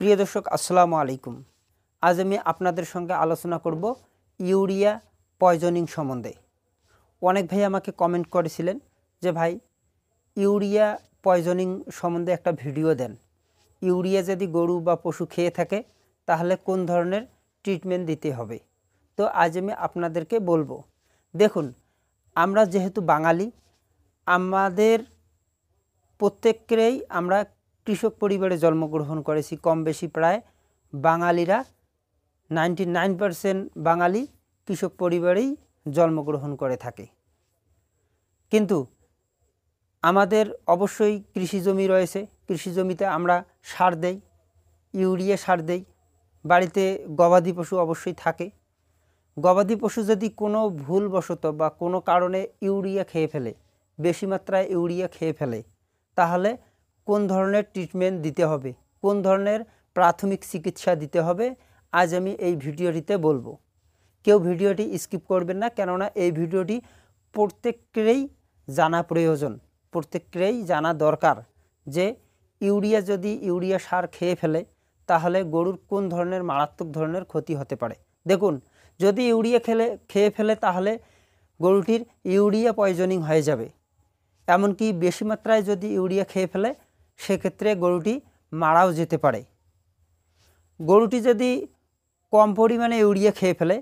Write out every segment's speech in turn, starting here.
প্রিয় দর্শক আসসালামু আলাইকুম। আজ আমি আপনাদের সঙ্গে আলোচনা করব ইউরিয়া পয়জনিং সম্বন্ধে। অনেক ভাই আমাকে কমেন্ট করেছিলেন যে ভাই ইউরিয়া পয়জনিং সম্বন্ধে একটা ভিডিও দেন। ইউরিয়া যদি গরু বা পশু খেয়ে থাকে তাহলে কোন ধরনের ট্রিটমেন্ট দিতে হবে। তো আজ আমি আপনাদেরকে বলবো। দেখুন, আমরা যেহেতু বাঙালি, আমাদের প্রত্যেকেই আমরা কৃষক পরিবারে জন্মগ্রহণ করেছি। কম বেশি প্রায় বাঙালিরা 99% বাঙালি কৃষক পরিবারেই জন্মগ্রহণ করে থাকে। কিন্তু আমাদের অবশ্যই কৃষি জমি রয়েছে। কৃষি জমিতে আমরা সার দেই, ইউরিয়া সার দেই। বাড়িতে গবাদি পশু অবশ্যই থাকে। গবাদি পশু যদি কোনো ভুলবশত বা কোনো কারণে ইউরিয়া খেয়ে ফেলে, বেশি মাত্রায় ইউরিয়া খেয়ে ফেলে, তাহলে কোন ধরনের ট্রিটমেন্ট দিতে হবে, কোন ধরনের প্রাথমিক চিকিৎসা দিতে হবে, আজ আমি এই ভিডিওটিতে বলবো। কেউ ভিডিওটি স্কিপ করবেন না, কেননা এই ভিডিওটি প্রত্যেকেরই জানা প্রয়োজন, প্রত্যেকেরই জানা দরকার যে ইউরিয়া সার খেয়ে ফেলে তাহলে গরুর কোন ধরনের মারাত্মক ধরনের ক্ষতি হতে পারে। দেখুন, যদি ইউরিয়া খেয়ে ফেলে তাহলে গরুটির ইউরিয়া পয়জনিং হয়ে যাবে। এমনকি বেশি মাত্রায় যদি ইউরিয়া খেয়ে ফেলে সেক্ষেত্রে গরুটি মারাও যেতে পারে। গরুটি যদি কম পরিমাণে ইউরিয়া খেয়ে ফেলে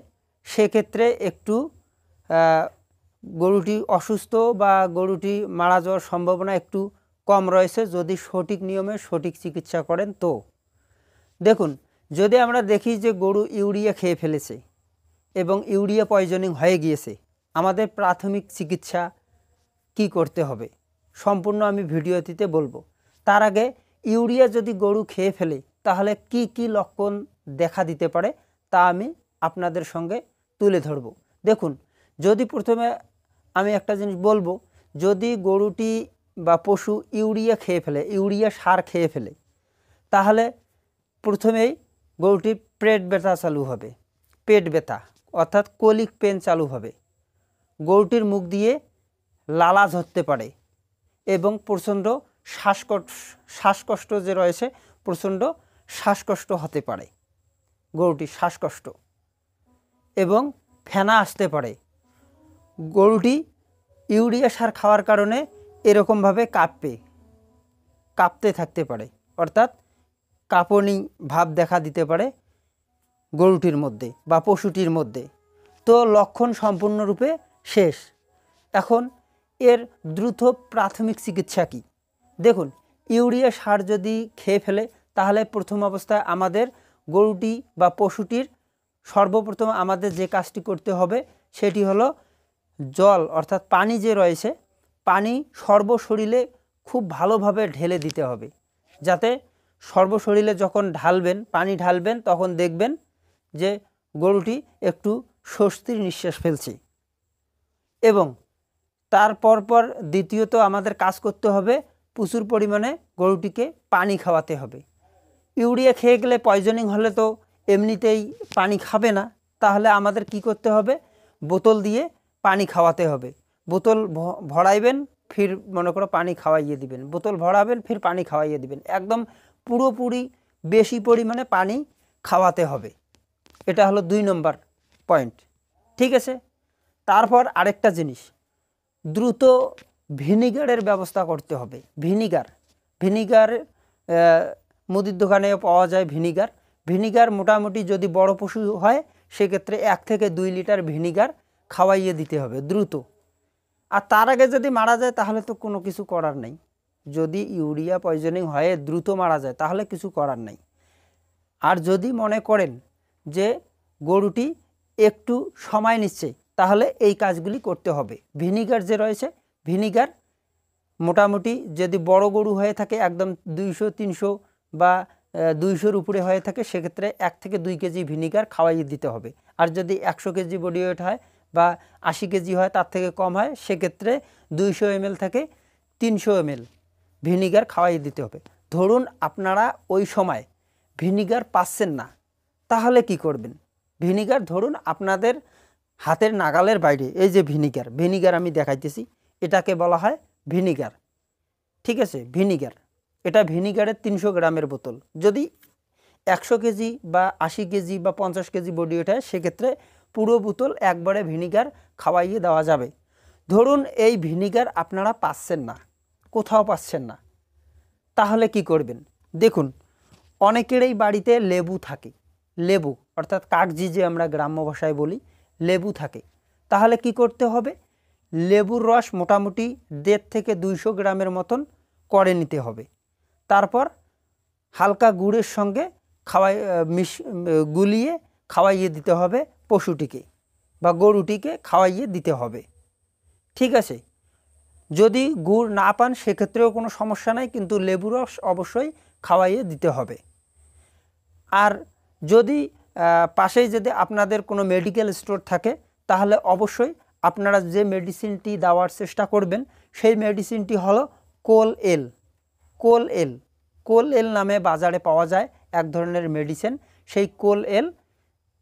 সেক্ষেত্রে একটু গরুটি অসুস্থ বা গরুটি মারা যাওয়ার সম্ভাবনা একটু কম রয়েছে যদি সঠিক নিয়মে সঠিক চিকিৎসা করেন। তো দেখুন, যদি আমরা দেখি যে গরু ইউরিয়া খেয়ে ফেলেছে এবং ইউরিয়া পয়জনিং হয়ে গিয়েছে, আমাদের প্রাথমিক চিকিৎসা কি করতে হবে সম্পূর্ণ আমি ভিডিওটিতে বলবো। তার আগে ইউরিয়া যদি গরু খেয়ে ফেলে তাহলে কি কি লক্ষণ দেখা দিতে পারে তা আমি আপনাদের সঙ্গে তুলে ধরব। দেখুন, যদি প্রথমে আমি একটা জিনিস বলবো, যদি গরুটি বা পশু ইউরিয়া খেয়ে ফেলে, ইউরিয়া সার খেয়ে ফেলে, তাহলে প্রথমেই গরুটির পেট ব্যথা চালু হবে। পেট ব্যথা অর্থাৎ কোলিক পেন চালু হবে। গরুটির মুখ দিয়ে লালা ঝরতে পারে এবং প্রচণ্ড শ্বাসকষ্ট যে রয়েছে, প্রচণ্ড শ্বাসকষ্ট হতে পারে। গরুটির শ্বাসকষ্ট এবং ফেনা আসতে পারে। গরুটি ইউরিয়া সার খাওয়ার কারণে এরকমভাবে কাঁপতে থাকতে পারে, অর্থাৎ কাঁপুনি ভাব দেখা দিতে পারে গরুটির মধ্যে বা পশুটির মধ্যে। তো লক্ষণ সম্পূর্ণরূপে শেষ। এখন এর দ্রুত প্রাথমিক চিকিৎসা কী? দেখুন, ইউরিয়া সার যদি খেয়ে ফেলে তাহলে প্রথম অবস্থায় আমাদের গরুটি বা পশুটির সর্বপ্রথম আমাদের যে কাজটি করতে হবে সেটি হলো জল অর্থাৎ পানি যে রয়েছে, পানি সর্বশরীরে খুব ভালোভাবে ঢেলে দিতে হবে, যাতে সর্বশরীরে যখন পানি ঢালবেন তখন দেখবেন যে গরুটি একটু স্বস্তির নিঃশ্বাস ফেলছে। এবং তার পর দ্বিতীয়ত আমাদের কাজ করতে হবে, প্রচুর পরিমাণে গরুটিকে পানি খাওয়াতে হবে। ইউরিয়া খেয়ে গেলে পয়জনিং হলে তো এমনিতেই পানি খাবে না, তাহলে আমাদের কি করতে হবে, বোতল দিয়ে পানি খাওয়াতে হবে। বোতল ভরাইবেন, ফির মনে করো পানি খাওয়াইয়ে দিবেন, বোতল ভরাবেন, ফির পানি খাওয়াইয়ে দিবেন। একদম পুরোপুরি বেশি পরিমাণে পানি খাওয়াতে হবে। এটা হলো 2 নম্বর পয়েন্ট, ঠিক আছে। তারপর আরেকটা জিনিস, দ্রুত ভিনিগারের ব্যবস্থা করতে হবে। ভিনিগার মুদির দোকানে পাওয়া যায়। ভিনিগার মোটামুটি যদি বড় পশু হয় সেক্ষেত্রে 1 থেকে 2 লিটার ভিনিগার খাওয়াইয়ে দিতে হবে দ্রুত। আর তার আগে যদি মারা যায় তাহলে তো কোনো কিছু করার নেই। যদি ইউরিয়া পয়জনিং হয়ে দ্রুত মারা যায় তাহলে কিছু করার নেই। আর যদি মনে করেন যে গরুটি একটু সময় নিচ্ছে তাহলে এই কাজগুলি করতে হবে। ভিনিগার যে রয়েছে, ভিনিগার মোটামুটি যদি বড় গরু হয়ে থাকে একদম 200-300 বা 200-র উপরে হয়ে থাকে সেক্ষেত্রে 1 থেকে 2 কেজি ভিনিগার খাওয়াইয়ে দিতে হবে। আর যদি 100 কেজি বডি ওয়েট হয় বা 80 কেজি হয়, তার থেকে কম হয়, সেক্ষেত্রে 200 ml থেকে 300 ml ভিনিগার খাওয়াইয়ে দিতে হবে। ধরুন আপনারা ওই সময় ভিনিগার পাচ্ছেন না, তাহলে কি করবেন? ভিনিগার ধরুন আপনাদের হাতের নাগালের বাইরে, এই যে ভিনিগার আমি দেখাইতেছি, এটাকে বলা হয় ভিনিগার, ঠিক আছে। এটা ভিনিগারের 300 গ্রামের বোতল। যদি 100 কেজি বা 80 কেজি বা 50 কেজি বডি ওয়েট হয়, সেক্ষেত্রে পুরো বোতল একবারে ভিনিগার খাওয়াইয়ে দেওয়া যাবে। ধরুন এই ভিনিগার আপনারা পাচ্ছেন না, কোথাও পাচ্ছেন না, তাহলে কি করবেন? দেখুন, অনেকেরই বাড়িতে লেবু থাকে, লেবু অর্থাৎ কাগজি যে আমরা গ্রাম্য ভাষায় বলি, লেবু থাকে। তাহলে কি করতে হবে? লেবুর রস মোটামুটি 1.5 থেকে 200 গ্রামের মতন করে নিতে হবে। তারপর হালকা গুড়ের সঙ্গে গুলিয়ে খাওয়াইয়ে দিতে হবে পশুটিকে বা গরুটিকে খাওয়াইয়ে দিতে হবে। ঠিক আছে? যদি গুড় না পান সেক্ষেত্রেও কোনো সমস্যা নাই, কিন্তু লেবুর রস অবশ্যই খাওয়াইয়ে দিতে হবে। আর যদি পাশেই যদি আপনাদের কোনো মেডিকেল স্টোর থাকে, তাহলে অবশ্যই আপনারা যে মেডিসিনটি দেওয়ার চেষ্টা করবেন সেই মেডিসিনটি হলো কোল এল। কোল এল, কোল এল নামে বাজারে পাওয়া যায় এক ধরনের মেডিসিন, সেই কোল এল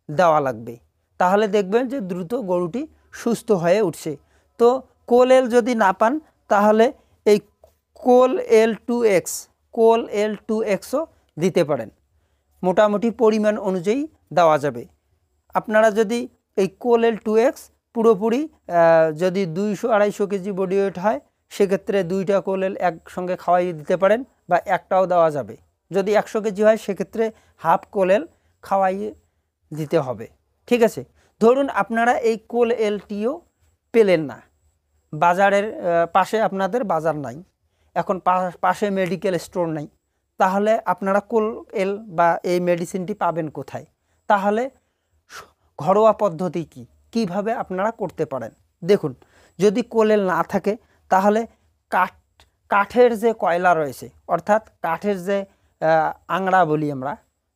দেওয়া লাগবে। তাহলে দেখবেন যে দ্রুত গরুটি সুস্থ হয়ে উঠছে। তো কোল এল যদি না পান, তাহলে এই কোল এল 2X, কোল এল 2Xও দিতে পারেন, মোটামুটি পরিমাণ অনুযায়ী দেওয়া যাবে। আপনারা যদি এই কোল এল 2X পুরোপুরি যদি 200-250 কেজি বডি ওয়েট হয়, সেক্ষেত্রে 2টা কোল এল একসঙ্গে খাওয়াইয়ে দিতে পারেন বা একটাও দেওয়া যাবে। যদি 100 কেজি হয় সেক্ষেত্রে হাফ কোল এল খাওয়াইয়ে দিতে হবে। ঠিক আছে? ধরুন আপনারা এই কোল এলটিও পেলেন না, বাজারের পাশে আপনাদের বাজার নাই, এখন পাশে মেডিকেল স্টোর নাই, তাহলে আপনারা কোল এল বা এই মেডিসিনটি পাবেন কোথায়? তাহলে ঘরোয়া পদ্ধতি কিভাবে আপনারা করতে পারেন? দেখুন, যদি কোল এল না থাকে, তাহলে কাঠের যে কয়লা রয়েছে, অর্থাৎ কাঠের যে আংড়া বলি আমরা,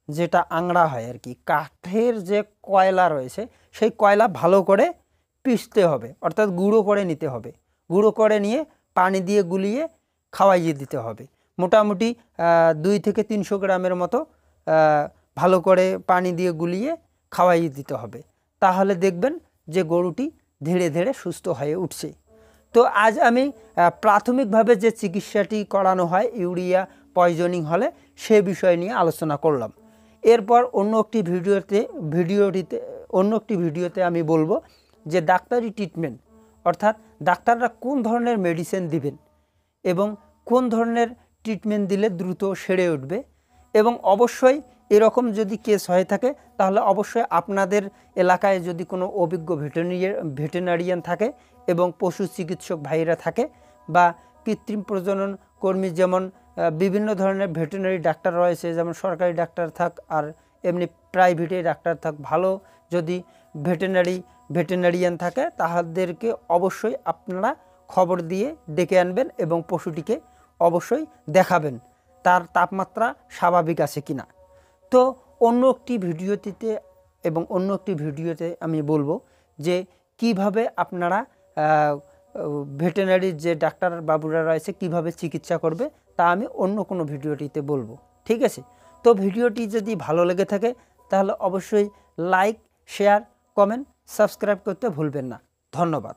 যেটা আংড়া হয় আর কি, কাঠের যে কয়লা রয়েছে সেই কয়লা ভালো করে পিষতে হবে, অর্থাৎ গুঁড়ো করে নিতে হবে। গুঁড়ো করে নিয়ে পানি দিয়ে গুলিয়ে খাওয়াইয়ে দিতে হবে। মোটামুটি 2 থেকে 300 গ্রামের মতো ভালো করে পানি দিয়ে গুলিয়ে খাওয়াইয়ে দিতে হবে। তাহলে দেখবেন যে গরুটি ধীরে ধীরে সুস্থ হয়ে উঠছে। তো আজ আমি প্রাথমিকভাবে যে চিকিৎসাটি করানো হয় ইউরিয়া পয়জনিং হলে, সে বিষয় নিয়ে আলোচনা করলাম। এরপর অন্য একটি ভিডিওতে আমি বলবো যে ডাক্তারি ট্রিটমেন্ট, অর্থাৎ ডাক্তাররা কোন ধরনের মেডিসিন দিবেন এবং কোন ধরনের ট্রিটমেন্ট দিলে দ্রুত সেরে উঠবে। এবং অবশ্যই এরকম যদি কেস হয়ে থাকে, তাহলে অবশ্যই আপনাদের এলাকায় যদি কোনো অভিজ্ঞ ভেটেরিনারিয়ান থাকে এবং পশু চিকিৎসক ভাইরা থাকে বা কৃত্রিম প্রজনন কর্মী, যেমন বিভিন্ন ধরনের ভেটেরিনারি ডাক্তার রয়েছে, যেমন সরকারি ডাক্তার থাক আর এমনি প্রাইভেটে ডাক্তার থাক, ভালো যদি ভেটেরিনারিয়ান থাকে, তাদেরকে অবশ্যই আপনারা খবর দিয়ে ডেকে আনবেন এবং পশুটিকে অবশ্যই দেখাবেন তার তাপমাত্রা স্বাভাবিক আছে কিনা। তো অন্য একটি ভিডিওতে আমি বলবো যে কিভাবে আপনারা ভেটেরিনারির যে ডাক্তার বাবুরা রয়েছে কিভাবে চিকিৎসা করবে, তা আমি অন্য কোনো ভিডিওটিতে বলবো। ঠিক আছে? তো ভিডিওটি যদি ভালো লেগে থাকে, তাহলে অবশ্যই লাইক, শেয়ার, কমেন্ট, সাবস্ক্রাইব করতে ভুলবেন না। ধন্যবাদ।